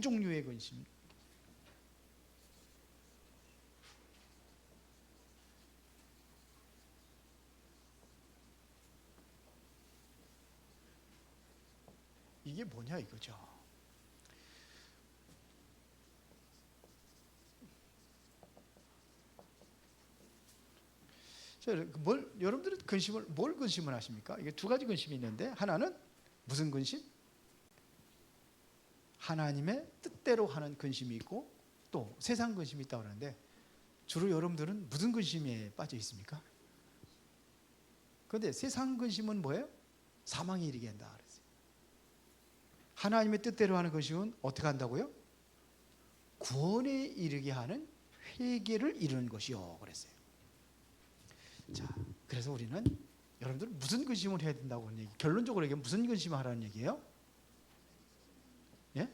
종류의 근심. 이게 뭐냐 이거죠. 여러분들은 뭘 근심을 하십니까? 이게 두 가지 근심이 있는데, 하나는 무슨 근심? 하나님의 뜻대로 하는 근심이 있고, 또 세상 근심이 있다고 하는데, 주로 여러분들은 무슨 근심에 빠져 있습니까? 그런데 세상 근심은 뭐예요? 사망에 이르게 한다 그랬어요. 하나님의 뜻대로 하는 근심은 어떻게 한다고요? 구원에 이르게 하는 회개를 이루는 것이요 그랬어요. 자, 그래서 우리는 여러분들 무슨 근심을 해야 된다고 하는 얘기, 결론적으로 얘기하면 무슨 근심을 하라는 얘기예요? 예?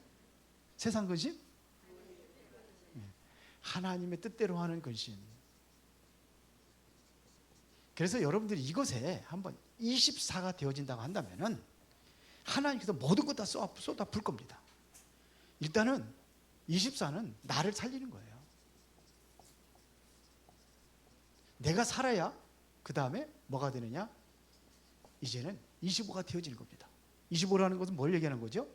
세상 근심? 예. 하나님의 뜻대로 하는 근심. 그래서 여러분들이 이것에 한번 24가 되어진다고 한다면은 하나님께서 모든 것 다 쏟아 불 겁니다. 일단은 24는 나를 살리는 거예요. 내가 살아야 그 다음에 뭐가 되느냐? 이제는 25가 되어지는 겁니다. 25라는 것은 뭘 얘기하는 거죠?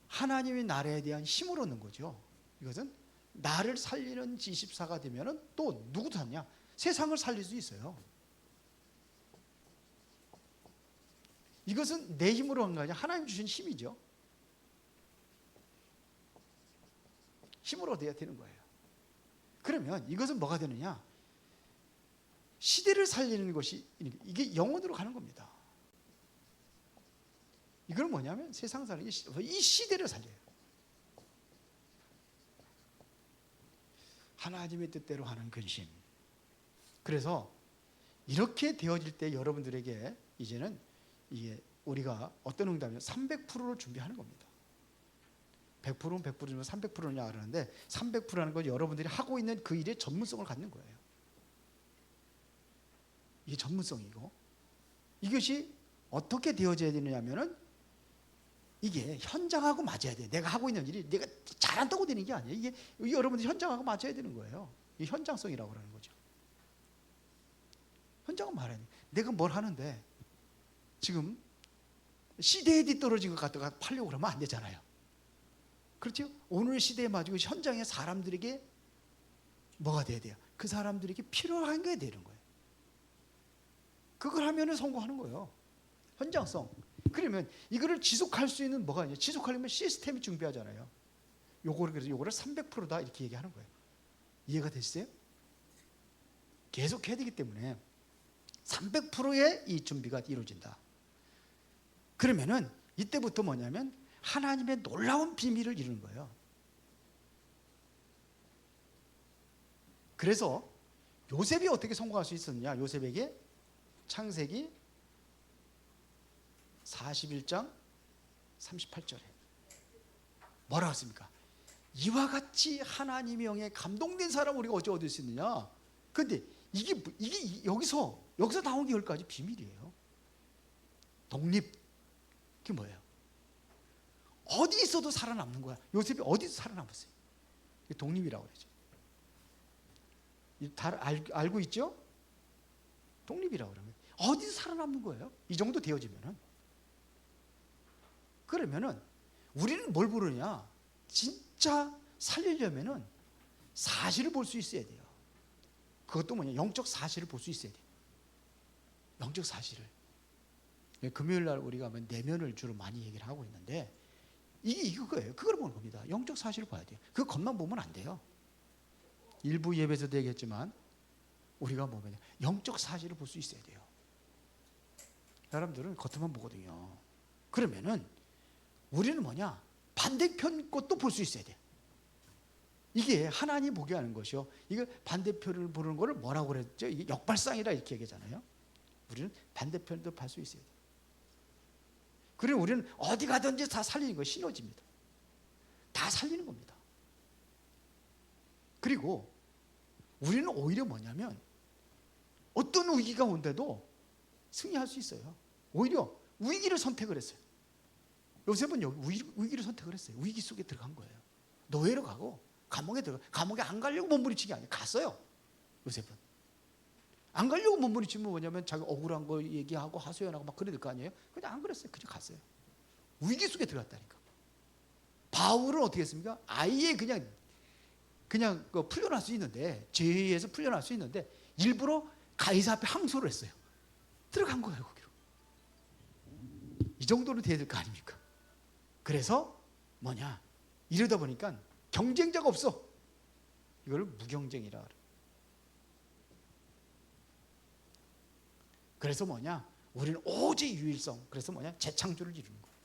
하나님의 나라에 대한 힘을 얻는 거죠. 이것은 나를 살리는 24가 되면은 또 누구 살냐? 세상을 살릴 수 있어요. 이것은 내 힘으로 한 거 아니라 하나님 주신 힘이죠. 힘을 얻어야 되는 거예요. 그러면 이것은 뭐가 되느냐? 시대를 살리는 것이, 이게 영혼으로 가는 겁니다. 이건 뭐냐면 세상 사는 이 시대를 살려요. 하나님의 뜻대로 하는 근심. 그래서 이렇게 되어질 때 여러분들에게 이제는 이게 우리가 어떤 응답이냐, 300%를 준비하는 겁니다. 100%는 100%면 300%냐 그러는데, 300%라는 건 여러분들이 하고 있는 그 일의 전문성을 갖는 거예요. 이게 전문성이고, 이것이 어떻게 되어져야 되느냐면은 이게 현장하고 맞아야 돼요. 내가 하고 있는 일이 내가 잘한다고 되는 게 아니에요. 이게 여러분들이 현장하고 맞아야 되는 거예요. 이게 현장성이라고 하는 거죠. 현장은 말해야 돼. 내가 뭘 하는데 지금 시대에 뒤떨어진 것 갖다가 팔려고 그러면 안 되잖아요. 그렇죠? 오늘 시대에 맞고 현장에 사람들에게 뭐가 돼야 돼요? 그 사람들에게 필요한 게 되는 거예요. 그걸 하면은 성공하는 거예요. 현장성. 그러면 이거를 지속할 수 있는 뭐가 있냐? 지속하려면 시스템이 준비하잖아요. 그래서 요거를 300%다 이렇게 얘기하는 거예요. 이해가 되시죠? 계속 해야 되기 때문에 300%의 이 준비가 이루어진다. 그러면은 이때부터 뭐냐면 하나님의 놀라운 비밀을 이루는 거예요. 그래서 요셉이 어떻게 성공할 수 있었느냐? 요셉에게 창세기 41장 38절에 뭐라고 했습니까? 이와 같이 하나님의 영에 감동된 사람 우리가 어찌 얻을 수 있느냐? 근데 이게 여기서 나온 게 10가지 비밀이에요. 독립. 그게 뭐예요? 어디 있어도 살아남는 거야. 요셉이 어디서 살아남았어요? 이게 독립이라고 그러죠. 다 알고 있죠? 독립이라고 그러면 어디서 살아남는 거예요? 이 정도 되어지면은. 그러면은 우리는 뭘 부르냐? 진짜 살리려면은 사실을 볼 수 있어야 돼요. 그것도 뭐냐? 영적 사실을 볼 수 있어야 돼요. 영적 사실을. 금요일 날 우리가 내면을 주로 많이 얘기를 하고 있는데 이거예요. 그걸 보는 겁니다. 영적 사실을 봐야 돼요. 그거 겉만 보면 안 돼요. 일부 예배에서도 얘기했지만 우리가 보면 영적 사실을 볼 수 있어야 돼요. 사람들은 겉만 보거든요. 그러면은 우리는 뭐냐? 반대편 것도 볼 수 있어야 돼. 이게 하나님 보게 하는 것이요. 이거 반대편을 보는 거를 뭐라고 그랬죠? 이게 역발상이라 이렇게 얘기하잖아요. 우리는 반대편도 볼 수 있어야 돼. 그리고 우리는 어디 가든지 다 살리는 거예요. 시너지입니다. 다 살리는 겁니다. 그리고 우리는 오히려 뭐냐면 어떤 위기가 온데도 승리할 수 있어요. 오히려 위기를 선택을 했어요. 요셉은 여기 위기를 선택을 했어요. 위기 속에 들어간 거예요. 노예로 가고 감옥에 안 가려고 몸부림치기 아니에요. 갔어요. 요셉은 안 가려고 몸부림치면 뭐냐면 자기 억울한 거 얘기하고 하소연하고 막 그래야 될 거 아니에요. 그냥 안 그랬어요. 그냥 갔어요. 위기 속에 들어갔다니까. 바울은 어떻게 했습니까? 아예 그냥 풀려날 수 있는데, 죄에서 풀려날 수 있는데 일부러 가이사 앞에 항소를 했어요. 들어간 거예요. 거기로. 이 정도는 돼야 될 거 아닙니까? 그래서 이러다 보니까 경쟁자가 없어. 이걸 무경쟁이라 그래요. 그래서 우리는 오직 유일성. 그래서 재창조를 이루는 거예요.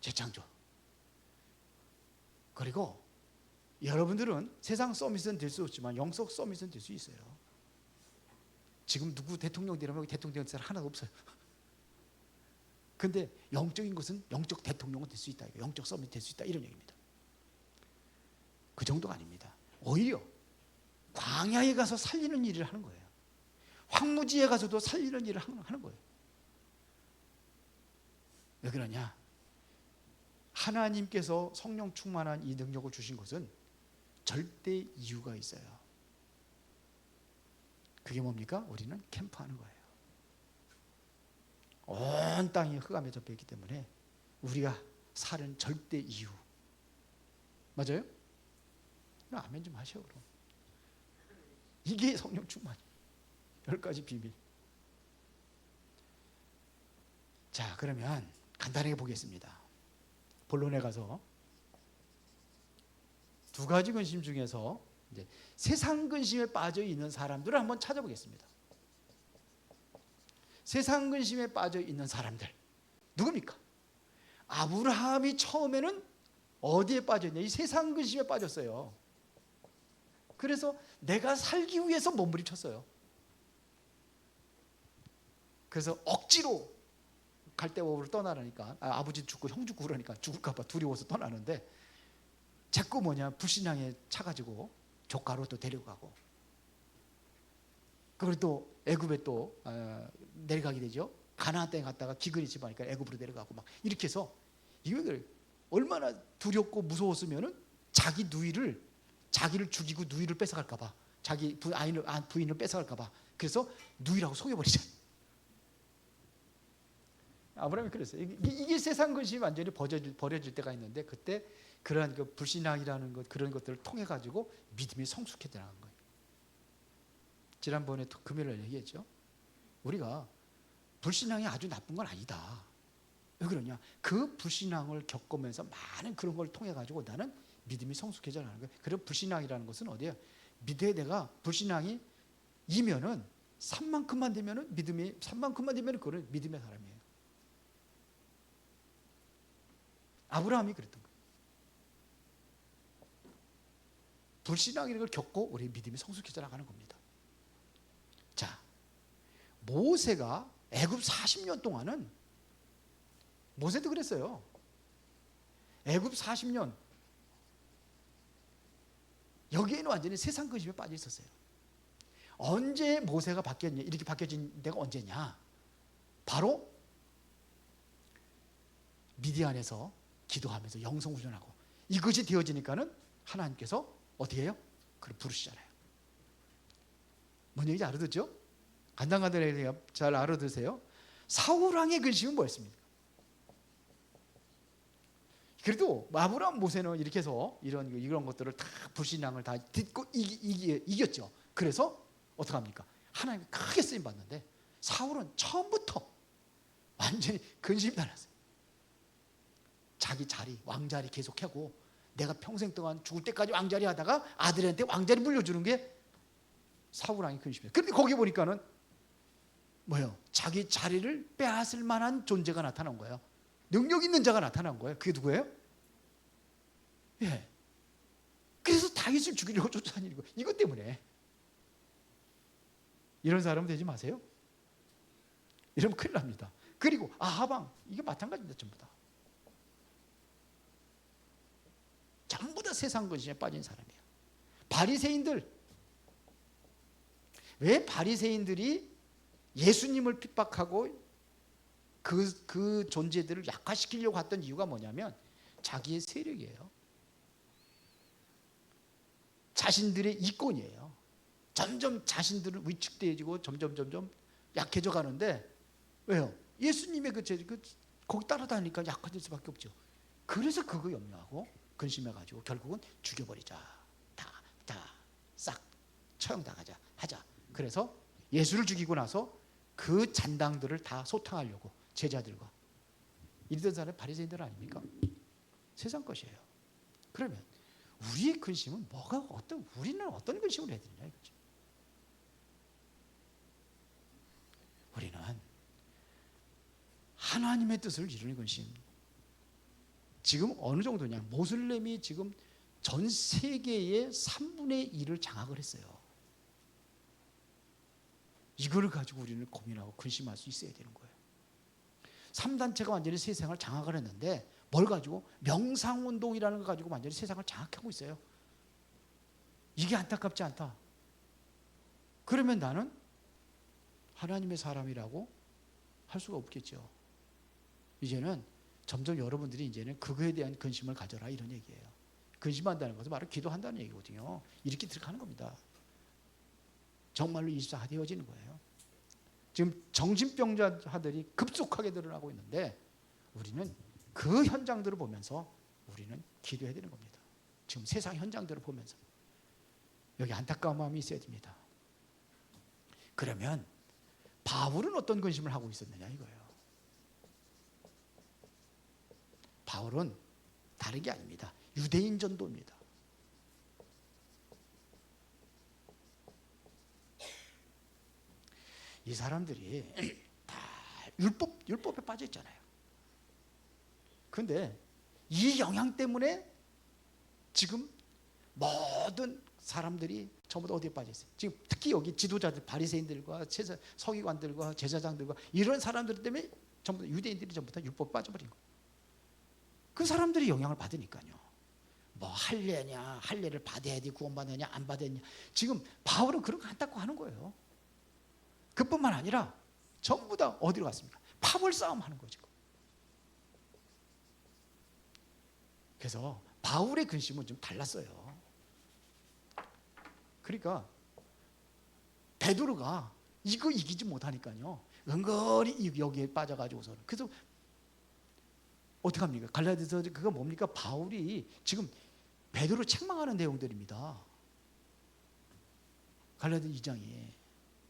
재창조. 그리고 여러분들은 세상 서밋은 될 수 없지만 영적 서밋은 될 수 있어요. 지금 누구 대통령 되려면 대통령 될 사람 하나도 없어요. 근데 영적인 것은 영적 대통령은 될 수 있다. 영적 서밋 될 수 있다. 이런 얘기입니다. 그 정도가 아닙니다. 오히려 광야에 가서 살리는 일을 하는 거예요. 황무지에 가서도 살리는 일을 하는 거예요. 왜 그러냐? 하나님께서 성령 충만한 이 능력을 주신 것은 절대 이유가 있어요. 그게 뭡니까? 우리는 캠프하는 거예요. 온 땅이 흑암에 덮여 있기 때문에 우리가 사는 절대 이유. 맞아요? 아멘 좀 하셔 그럼. 이게 성령 충만. 10가지 비밀. 자, 그러면 간단하게 보겠습니다. 본론에 가서 2가지 근심 중에서 이제 세상 근심에 빠져 있는 사람들을 한번 찾아보겠습니다. 세상 근심에 빠져 있는 사람들 누굽니까? 아브라함이 처음에는 어디에 빠졌냐? 이 세상 근심에 빠졌어요. 그래서 내가 살기 위해서 몸부림쳤어요. 그래서 억지로 갈대호를 떠나라니까 아버지 죽고 형 죽고 그러니까 죽을까 봐 두려워서 떠나는데 자꾸 불신앙에 차가지고 조카로 또 데려가고 그걸 또 애굽에 또 내려가게 되죠. 가나안 땅에 갔다가 기근이 집하니까 애굽으로 내려가고 막 이렇게 해서 이걸 얼마나 두렵고 무서웠으면은 자기를 죽이고 누이를 뺏어갈까 봐 자기 부인을 뺏어갈까 봐 그래서 누이라고 속여버리잖아요. 아브라함이 그랬어요. 이게 세상 근심이 완전히 버려질 때가 있는데 그때 그러한 그 불신앙이라는 것 그런 것들을 통해 가지고 믿음이 성숙해 나간 거예요. 지난번에 금요일에 얘기했죠. 우리가 불신앙이 아주 나쁜 건 아니다. 왜 그러냐? 그 불신앙을 겪으면서 많은 그런 걸 통해 가지고 나는 믿음이 성숙해져 나가는 거예요. 그리고 불신앙이라는 것은 어디예요? 믿음에 내가 불신앙이 이면은 산만큼만 되면은 산만큼만 되면은 그거는 믿음의 사람이에요. 아브라함이 그랬던 거예요. 불신앙이라는 걸 겪고 우리의 믿음이 성숙해져 나가는 겁니다. 자, 모세가 애굽 40년 동안은 모세도 그랬어요. 애굽 40년 여기에는 완전히 세상 근심에 빠져 있었어요. 언제 모세가 바뀌었냐? 이렇게 바뀌어진 데가 언제냐? 바로 미디안에서 기도하면서 영성 훈련하고 이것이 되어지니까는 하나님께서 어떻게 해요? 그걸 부르시잖아요. 뭔 얘기인지 알아듣죠? 간단간단하게 잘 알아두세요. 사울왕의 근심은 뭐였습니까? 그래도 아브라함 모세는 이렇게 해서 이런 것들을 다 불신앙을 다 딛고 이겼죠. 그래서 어떡합니까? 하나님이 크게 쓰임 받는데 사울은 처음부터 완전히 근심이 달랐어요. 자기 자리, 왕자리 계속하고 내가 평생 동안 죽을 때까지 왕자리 하다가 아들한테 왕자리 물려주는 게 사울왕의 근심이에요. 그런데 거기 보니까는 뭐예요? 자기 자리를 빼앗을 만한 존재가 나타난 거예요. 능력 있는 자가 나타난 거예요. 그게 누구예요? 예. 그래서 다윗을 죽이려고 쫓아다니는 거예요. 이것 때문에. 이런 사람 되지 마세요. 이러면 큰일 납니다. 그리고 아하방 이게 마찬가지입니다. 전부 다. 전부 다 세상 근심에 빠진 사람이에요. 바리새인들. 왜 바리새인들이 예수님을 핍박하고 그 존재들을 약화시키려고 했던 이유가 뭐냐면 자기의 세력이에요. 자신들의 이권이에요. 점점 자신들은 위축되어지고 점점 약해져 가는데 왜요? 예수님의 거기 따라다니까 약화될 수밖에 없죠. 그래서 그거 염려하고 근심해가지고 결국은 죽여버리자. 다 싹 처형당하자 하자. 그래서 예수를 죽이고 나서 그 잔당들을 다 소탕하려고 제자들과 이러던 사람이 바리새인들 아닙니까? 세상 것이에요. 그러면 우리의 근심은 우리는 어떤 근심을 해야 되느냐 이거죠. 우리는 하나님의 뜻을 이루는 근심. 지금 어느 정도냐? 모슬렘이 지금 전 세계의 3분의 1을 장악을 했어요. 이거를 가지고 우리는 고민하고 근심할 수 있어야 되는 거예요. 3단체가 완전히 세상을 장악을 했는데 뭘 가지고? 명상운동이라는 걸 가지고 완전히 세상을 장악하고 있어요. 이게 안타깝지 않다. 그러면 나는 하나님의 사람이라고 할 수가 없겠죠. 이제는 점점 여러분들이 이제는 그거에 대한 근심을 가져라 이런 얘기예요. 근심한다는 것은 바로 기도한다는 얘기거든요. 이렇게 들어가는 겁니다. 정말로 24가 되어지는 거예요. 지금 정신병자들이 급속하게 늘어나고 있는데 우리는 그 현장들을 보면서 우리는 기도해야 되는 겁니다. 지금 세상 현장들을 보면서 여기 안타까운 마음이 있어야 됩니다. 그러면 바울은 어떤 근심을 하고 있었느냐 이거예요. 바울은 다른 게 아닙니다. 유대인 전도입니다. 이 사람들이 다 율법에 빠져 있잖아요. 그런데 이 영향 때문에 지금 모든 사람들이 전부 다 어디에 빠져 있어요? 지금 특히 여기 지도자들, 바리새인들과 서기관들과 제사장들과 이런 사람들 때문에 전부 다 유대인들이 전부 다 율법에 빠져버린 거예요. 그 사람들이 영향을 받으니까요. 뭐 할례를 받아야지 구원받느냐 안 받았냐. 지금 바울은 그런 거 한다고 하는 거예요. 그뿐만 아니라 전부 다 어디로 갔습니까? 파벌 싸움 하는 거죠. 그래서 바울의 근심은 좀 달랐어요. 그러니까 베드로가 이거 이기지 못하니까요. 은근히 여기에 빠져가지고서는. 그래서 어떻게 합니까? 갈라디아서 그거 뭡니까? 바울이 지금 베드로 책망하는 내용들입니다. 갈라디아 2장에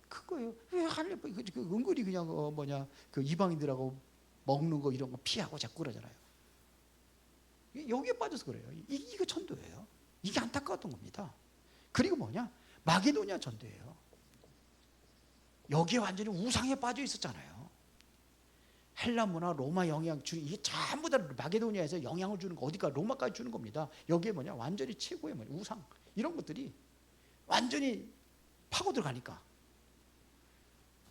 그거예요. 왜 은근히 그냥 그 이방인들하고 먹는 거 이런 거 피하고 자꾸 그러잖아요. 여기에 빠져서 그래요. 이거 전도예요. 이게 안타까웠던 겁니다. 그리고 마게도냐 전도예요. 여기에 완전히 우상에 빠져 있었잖아요. 헬라 문화, 로마 영향 이게 전부 다 마게도니아에서 영향을 주는 거 어디가 로마까지 주는 겁니다. 여기에 완전히 최고의 우상 이런 것들이 완전히 파고 들어가니까.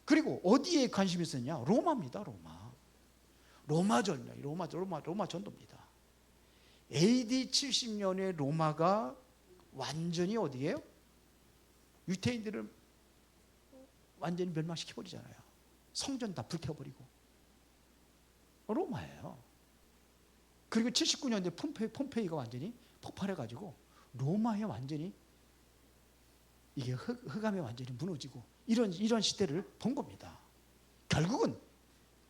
그리고 어디에 관심이 있었냐? 로마입니다. 로마 전도입니다. AD 70년에 로마가 완전히 어디예요? 유태인들을 완전히 멸망시켜버리잖아요. 성전 다 불태워버리고. 로마예요. 그리고 79년대 폼페이가 완전히 폭발해가지고 로마에 완전히 이게 흑암에 완전히 무너지고 이런 시대를 본 겁니다. 결국은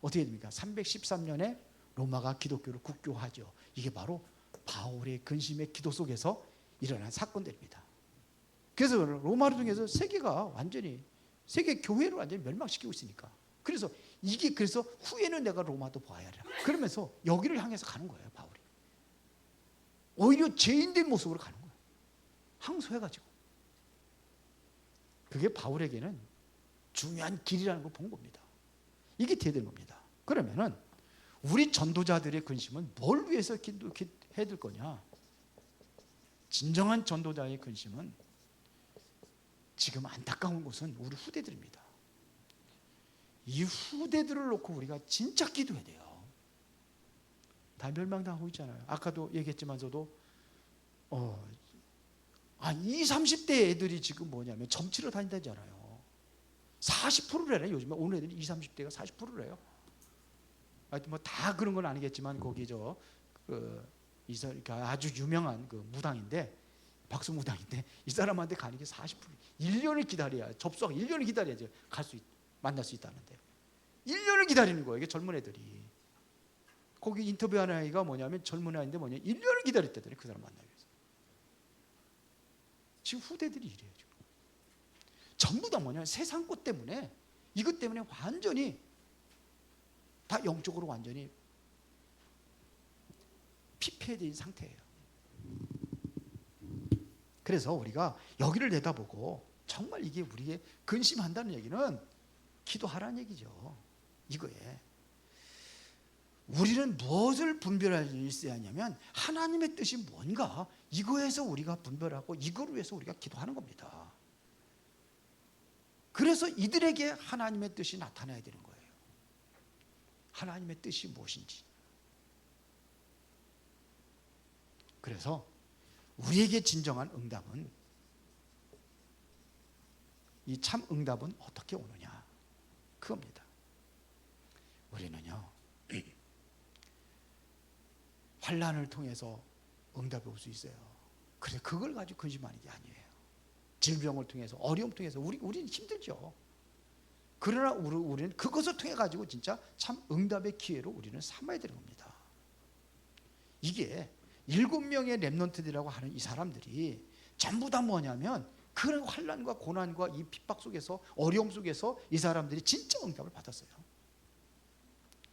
어떻게 됩니까? 313년에 로마가 기독교를 국교화하죠. 이게 바로 바울의 근심의 기도 속에서 일어난 사건들입니다. 그래서 로마를 통해서 세계 교회를 완전히 멸망시키고 있으니까. 그래서 후에는 내가 로마도 봐야 돼. 그러면서 여기를 향해서 가는 거예요, 바울이. 오히려 죄인된 모습으로 가는 거예요. 항소해가지고. 그게 바울에게는 중요한 길이라는 걸 본 겁니다. 이게 돼야 되는 겁니다. 그러면은 우리 전도자들의 근심은 뭘 위해서 해야 될 거냐? 진정한 전도자의 근심은 지금 안타까운 것은 우리 후대들입니다. 이 후대들을 놓고 우리가 진짜 기도해야 돼요. 다 멸망당하고 있잖아요. 아까도 얘기했지만서도 20, 30대 애들이 지금 점치러 다닌다잖아요. 40%래요. 요즘에 오늘 애들이 20, 30대가 40%래요. 하여튼 뭐 다 그런 건 아니겠지만 거기 아주 유명한 그 무당인데, 박수 무당인데, 이 사람한테 가는 게 40%. 1년을 기다려야, 접수하고 1년을 기다려야지 만날 수 있다는데 1년을 기다리는 거예요. 이게 젊은 애들이. 거기 인터뷰하는 아이가 뭐냐면, 젊은 아이인데 1년을 기다렸다더니 그 사람 만나기 위해서. 지금 후대들이 이래요. 지금. 전부 다 세상 것 때문에, 이것 때문에 완전히 다 영적으로 완전히 피폐해진 상태예요. 그래서 우리가 여기를 내다보고 정말 이게 우리의 근심한다는 얘기는 기도하라는 얘기죠. 이거에 우리는 무엇을 분별할 수 있어야 하냐면, 하나님의 뜻이 뭔가, 이거에서 우리가 분별하고 이걸 위해서 우리가 기도하는 겁니다. 그래서 이들에게 하나님의 뜻이 나타나야 되는 거예요. 하나님의 뜻이 무엇인지. 그래서 우리에게 진정한 응답은, 이 참 응답은 어떻게 오느냐, 그겁니다. 우리는요, 환난을 통해서 응답이 올 수 있어요. 그래서 그걸 가지고 근심하는 게 아니에요. 질병을 통해서, 어려움 통해서 우리는 힘들죠. 그러나 우리는 그것을 통해 가지고 진짜 참 응답의 기회로 우리는 삼아야 되는 겁니다. 이게 7명의 렘넌트들이라고 하는 이 사람들이 전부 다 뭐냐면, 그런 환난과 고난과 이 핍박 속에서, 어려움 속에서 이 사람들이 진짜 응답을 받았어요.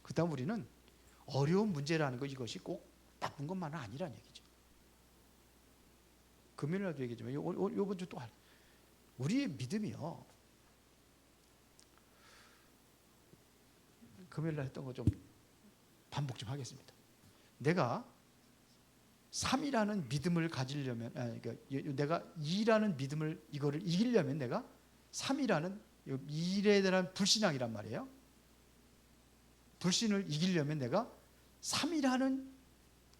그 다음 우리는 어려운 문제라는 것, 이것이 꼭 나쁜 것만은 아니라는 얘기죠. 금요일날도 얘기했지만 이번 주 또 우리의 믿음이요, 금요일날 했던 거 좀 반복 좀 하겠습니다. 내가 3이라는 믿음을 가지려면, 내가 2라는 믿음을, 이거를 이기려면 내가 3이라는 2에 대한 불신앙이란 말이에요. 불신을 이기려면 내가 3이라는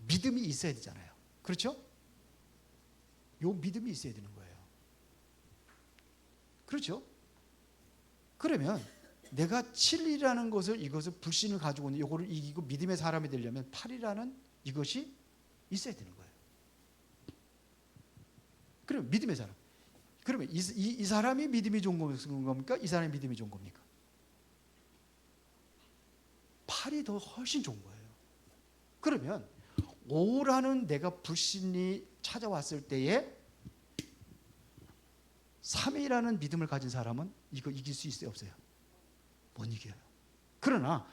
믿음이 있어야 되잖아요. 그렇죠? 요 믿음이 있어야 되는 거예요. 그렇죠? 그러면 내가 7이라는 것을, 이것을 불신을 가지고 있는, 이거를 이기고 믿음의 사람이 되려면 8이라는 이것이 있어야 되는 거예요. 그러면 믿음의 사람. 그러면 이 사람이 믿음이 좋은 겁니까? 이 사람이 믿음이 좋은 겁니까? 8이 더 훨씬 좋은 거예요. 그러면 5라는 내가 불신이 찾아왔을 때에 3이라는 믿음을 가진 사람은 이거 이길 수 있어요, 없어요? 못 이겨요. 그러나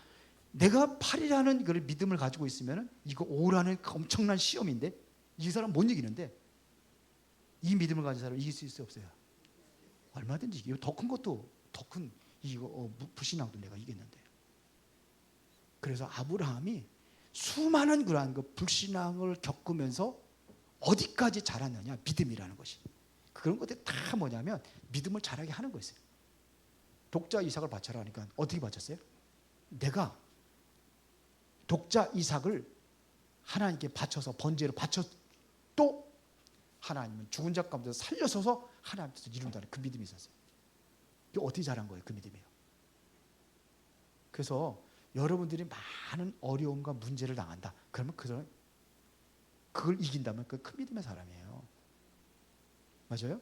내가 8이라는 그 믿음을 가지고 있으면, 이거 5라는 엄청난 시험인데 이 사람 못 이기는데, 이 믿음을 가진 사람은 이길 수 있어요, 없어요? 얼마든지 이기요. 더 큰 것도, 더 큰 불신앙도 내가 이겼는데. 그래서 아브라함이 수많은 그러한 그 불신앙을 겪으면서 어디까지 자랐느냐, 믿음이라는 것이. 그런 것들이 다 뭐냐면 믿음을 자라게 하는 거였어요. 독자 이삭을 바쳐라 하니까 어떻게 바쳤어요? 내가 독자 이삭을 하나님께 바쳐서, 번제로 바쳐, 또 하나님은 죽은 자 가운데서 살려서서 하나님께서 이룬다는 그 믿음이 있었어요. 이게 어떻게 자란 거예요? 그 믿음이요. 그래서 여러분들이 많은 어려움과 문제를 당한다, 그러면 그걸 이긴다면 그 큰 믿음의 사람이에요. 맞아요?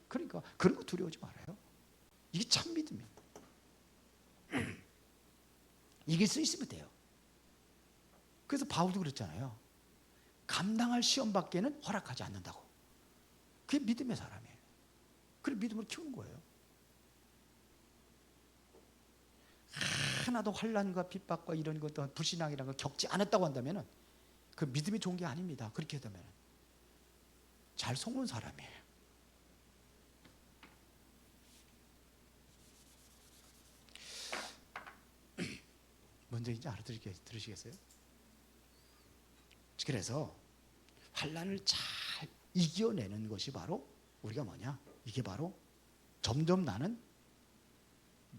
그러니까 그런 거 두려워하지 말아요. 이게 참 믿음이에요. 이길 수 있으면 돼요. 그래서 바울도 그랬잖아요. 감당할 시험밖에는 허락하지 않는다고. 그게 믿음의 사람이에요. 그래 믿음을 키우는 거예요. 하나도 환난과 핍박과 이런 것도, 불신앙이라는 걸 겪지 않았다고 한다면 그 믿음이 좋은 게 아닙니다. 그렇게 하다면 잘 속는 사람이에요. 뭔 얘기인지 들으시겠어요? 그래서 환난을 잘 이겨내는 것이 바로 우리가 뭐냐? 이게 바로 점점 나는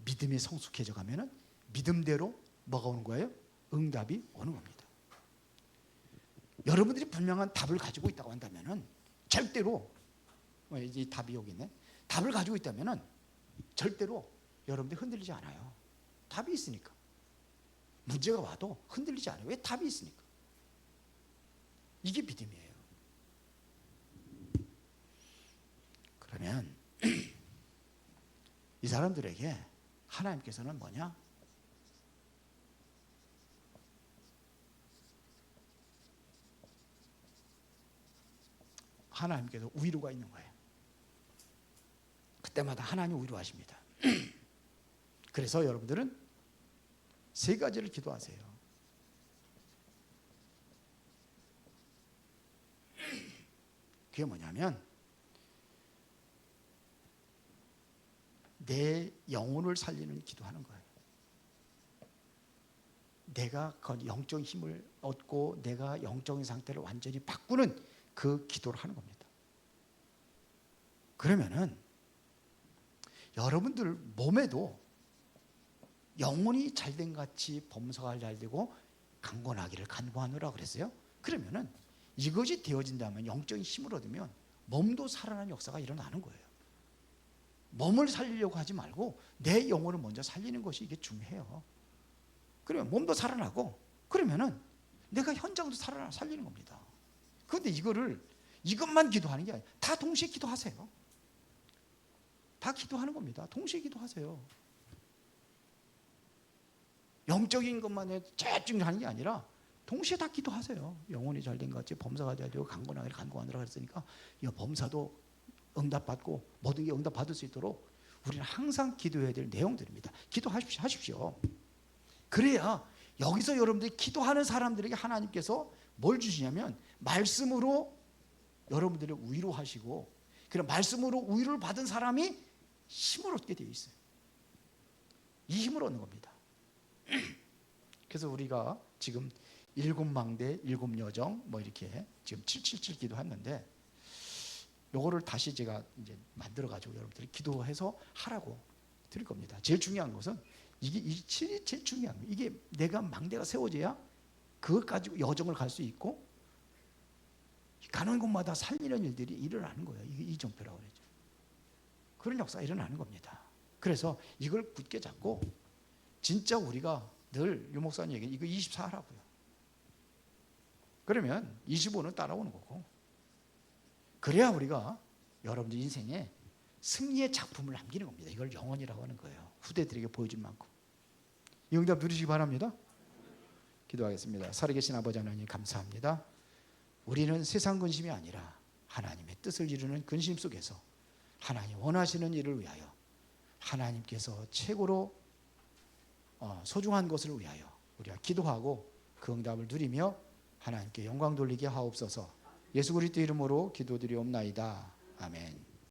믿음이 성숙해져 가면은 믿음대로 뭐가 오는 거예요? 응답이 오는 겁니다. 여러분들이 분명한 답을 가지고 있다고 한다면은 절대로, 이제 답이 여기 있네. 답을 가지고 있다면은 절대로 여러분들이 흔들리지 않아요. 답이 있으니까. 문제가 와도 흔들리지 않아요. 왜? 답이 있으니까. 이게 믿음이에요. 그러면 이 사람들에게 하나님께서는 뭐냐? 하나님께서 위로가 있는 거예요. 그때마다 하나님 위로하십니다. 그래서 여러분들은 세 가지를 기도하세요. 그게 뭐냐면 내 영혼을 살리는 기도하는 거예요. 내가 영적인 힘을 얻고 내가 영적인 상태를 완전히 바꾸는 그 기도를 하는 겁니다. 그러면은 여러분들 몸에도 영혼이 잘된 같이 범사가 잘되고 강건하기를 간구하느라 그랬어요. 그러면은 이것이 되어진다면 영적인 힘을 얻으면 몸도 살아나는 역사가 일어나는 거예요. 몸을 살리려고 하지 말고 내 영혼을 먼저 살리는 것이 이게 중요해요. 그러면 몸도 살아나고 그러면은 내가 현장도 살리는 겁니다. 그런데 이것만 기도하는 게 아니라 다 동시에 기도하세요. 다 기도하는 겁니다. 동시에 기도하세요. 영적인 것만 집중하는 게 아니라 동시에 다 기도하세요. 영혼이 잘된 것 같이 범사가 잘 되고 강건하게 간구하느라 그랬으니까 이 범사도 응답받고 모든 게 응답받을 수 있도록 우리는 항상 기도해야 될 내용들입니다. 기도하십시오. 그래야 여기서 여러분들이 기도하는 사람들에게 하나님께서 뭘 주시냐면 말씀으로 여러분들을 위로하시고 그런 말씀으로 위로를 받은 사람이 힘을 얻게 되어 있어요. 이 힘을 얻는 겁니다. 그래서 우리가 지금 7망대 7여정 뭐 이렇게 지금 777 기도했는데 요거를 다시 제가 이제 만들어 가지고 여러분들이 기도해서 하라고 드릴 겁니다. 제일 중요한 것은 이게 제일 중요한 거예요. 이게 내가 망대가 세워져야 그것 가지고 여정을 갈 수 있고 가는 곳마다 살리는 일들이 일어나는 거예요. 이게 이정표라고 그러죠. 그런 역사가 일어나는 겁니다. 그래서 이걸 굳게 잡고 진짜 우리가 늘 유 목사님 얘기 이거 24 하라고요. 그러면 25는 따라오는 거고 그래야 우리가 여러분들 인생에 승리의 작품을 남기는 겁니다. 이걸 영원이라고 하는 거예요. 후대들에게 보여줄 만큼. 이 응답 누리시기 바랍니다. 기도하겠습니다. 살아계신 아버지 하나님 감사합니다. 우리는 세상 근심이 아니라 하나님의 뜻을 이루는 근심 속에서 하나님 원하시는 일을 위하여 하나님께서 최고로 소중한 것을 위하여 우리가 기도하고 그 응답을 누리며 하나님께 영광 돌리게 하옵소서. 예수 그리스도 이름으로 기도드리옵나이다. 아멘.